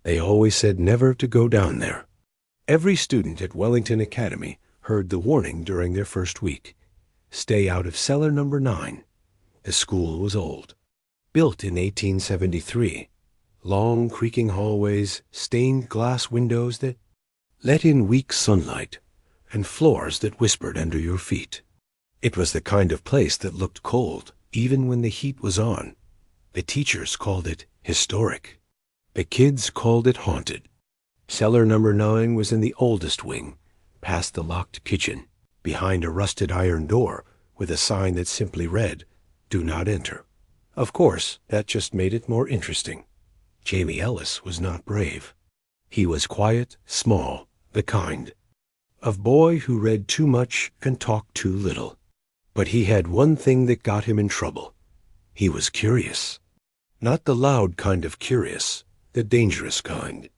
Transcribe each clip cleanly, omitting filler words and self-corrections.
They always said never to go down there. Every student at Wellington Academy heard the warning during their first week. Stay out of Cellar Number 9. The school was old. Built in 1873. Long creaking hallways, stained glass windows that let in weak sunlight, and floors that whispered under your feet. It was the kind of place that looked cold, even when the heat was on. The teachers called it historic. The kids called it haunted. Cellar Number 9 was in the oldest wing, past the locked kitchen, behind a rusted iron door with a sign that simply read, "Do not enter." Of course, that just made it more interesting. Jamie Ellis was not brave. He was quiet, small, the kind of boy who read too much and talked too little. But he had one thing that got him in trouble. He was curious. Not the loud kind of curious, the dangerous kind.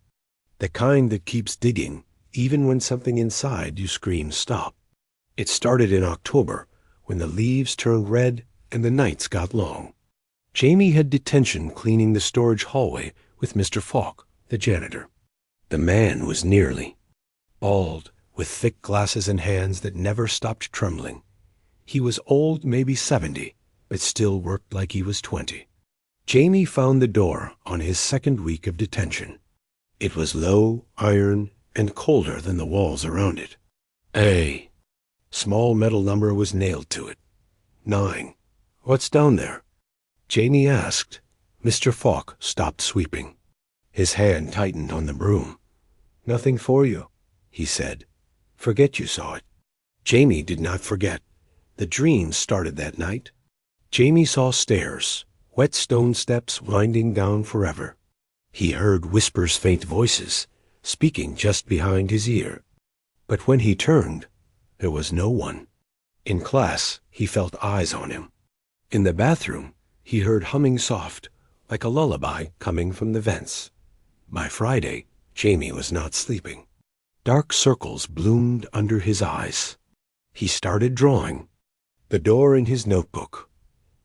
The kind that keeps digging, even when something inside you screams stop. It started in October, when the leaves turned red and the nights got long. Jamie had detention cleaning the storage hallway with Mr. Falk, the janitor. The man was nearly bald, with thick glasses and hands that never stopped trembling. He was old, maybe 70, but still worked like he was 20. Jamie found the door on his second week of detention. It was low, iron, and colder than the walls around it. A small metal number was nailed to it. 9. What's down there? Jamie asked. Mr. Falk stopped sweeping. His hand tightened on the broom. Nothing for you, he said. Forget you saw it. Jamie did not forget. The dream started that night. Jamie saw stairs, wet stone steps winding down forever. He heard Whisper's faint voices, speaking just behind his ear. But when he turned, there was no one. In class, he felt eyes on him. In the bathroom, he heard humming soft, like a lullaby coming from the vents. By Friday, Jamie was not sleeping. Dark circles bloomed under his eyes. He started drawing. The door in his notebook.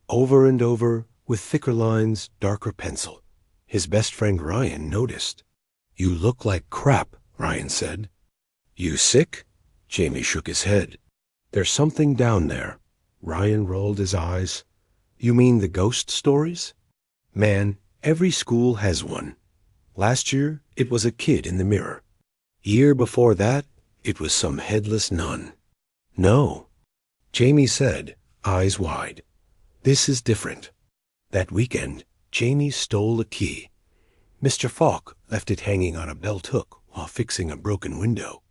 Over and over, with thicker lines, darker pencil. His best friend Ryan noticed. You look like crap, Ryan said. You sick? Jamie shook his head. There's something down there. Ryan rolled his eyes. You mean the ghost stories? Man, every school has one. Last year, it was a kid in the mirror. Year before that, it was some headless nun. No, Jamie said, eyes wide. This is different. That weekend, Jamie stole a key. Mr. Falk left it hanging on a belt hook while fixing a broken window.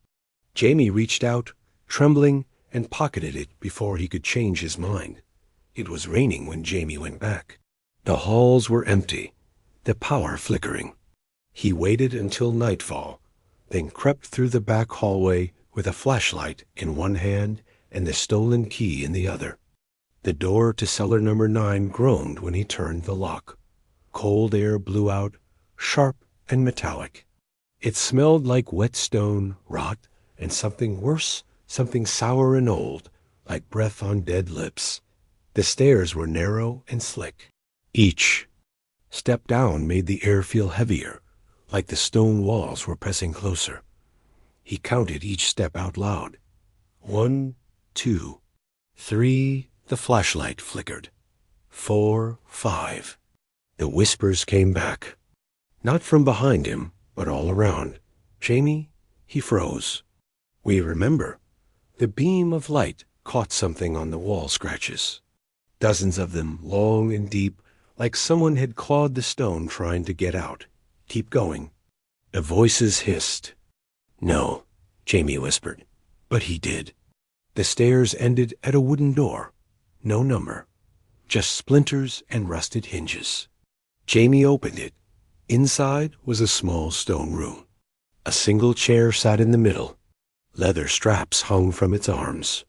Jamie reached out, trembling, and pocketed it before he could change his mind. It was raining when Jamie went back. The halls were empty, the power flickering. He waited until nightfall, then crept through the back hallway with a flashlight in one hand and the stolen key in the other. The door to Cellar Number 9 groaned when he turned the lock. Cold air blew out, sharp and metallic. It smelled like wet stone, rot, and something worse, something sour and old, like breath on dead lips. The stairs were narrow and slick. Each step down made the air feel heavier, like the stone walls were pressing closer. He counted each step out loud. 1, 2, 3, the flashlight flickered. 4, 5. The whispers came back. Not from behind him, but all around. Jamie, he froze. We remember. The beam of light caught something on the wall scratches. Dozens of them, long and deep, like someone had clawed the stone trying to get out. Keep going. The voices hissed. No, Jamie whispered. But he did. The stairs ended at a wooden door. No number. Just splinters and rusted hinges. Jamie opened it. Inside was a small stone room. A single chair sat in the middle. Leather straps hung from its arms.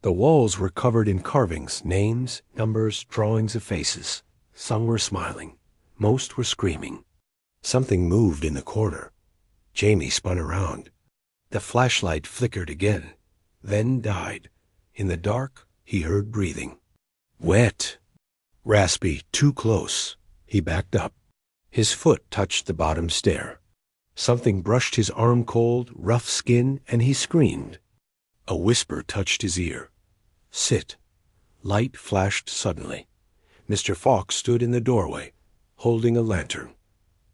The walls were covered in carvings, names, numbers, drawings of faces. Some were smiling. Most were screaming. Something moved in the corner. Jamie spun around. The flashlight flickered again, then died. In the dark, he heard breathing. Wet. Raspy, too close. He backed up. His foot touched the bottom stair. Something brushed his arm-cold, rough skin, and he screamed. A whisper touched his ear. "Sit." Light flashed suddenly. Mr. Falk stood in the doorway, holding a lantern.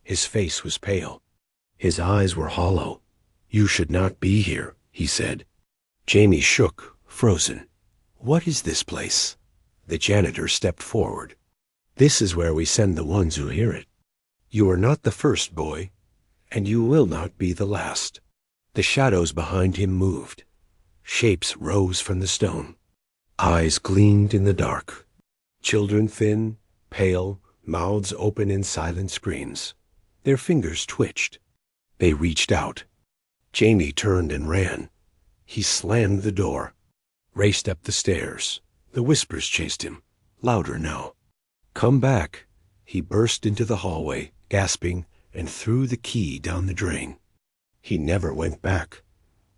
His face was pale. His eyes were hollow. "You should not be here," he said. Jamie shook, frozen. "What is this place?" The janitor stepped forward. "This is where we send the ones who hear it. You are not the first, boy, and you will not be the last." The shadows behind him moved. Shapes rose from the stone. Eyes gleamed in the dark. Children thin, pale, mouths open in silent screams. Their fingers twitched. They reached out. Jamie turned and ran. He slammed the door, raced up the stairs. The whispers chased him, louder now. "Come back." He burst into the hallway, gasping, and threw the key down the drain. He never went back.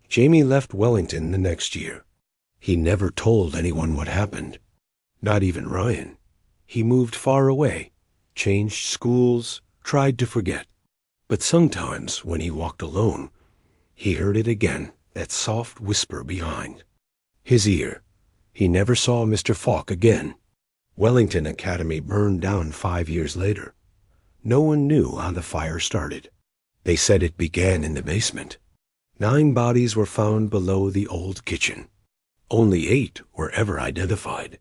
Jamie left Wellington the next year. He never told anyone what happened. Not even Ryan. He moved far away, changed schools, tried to forget. But sometimes, when he walked alone, he heard it again, that soft whisper behind. His ear. He never saw Mr. Falk again. Wellington Academy burned down 5 years later. No one knew how the fire started. They said it began in the basement. 9 bodies were found below the old kitchen. Only 8 were ever identified.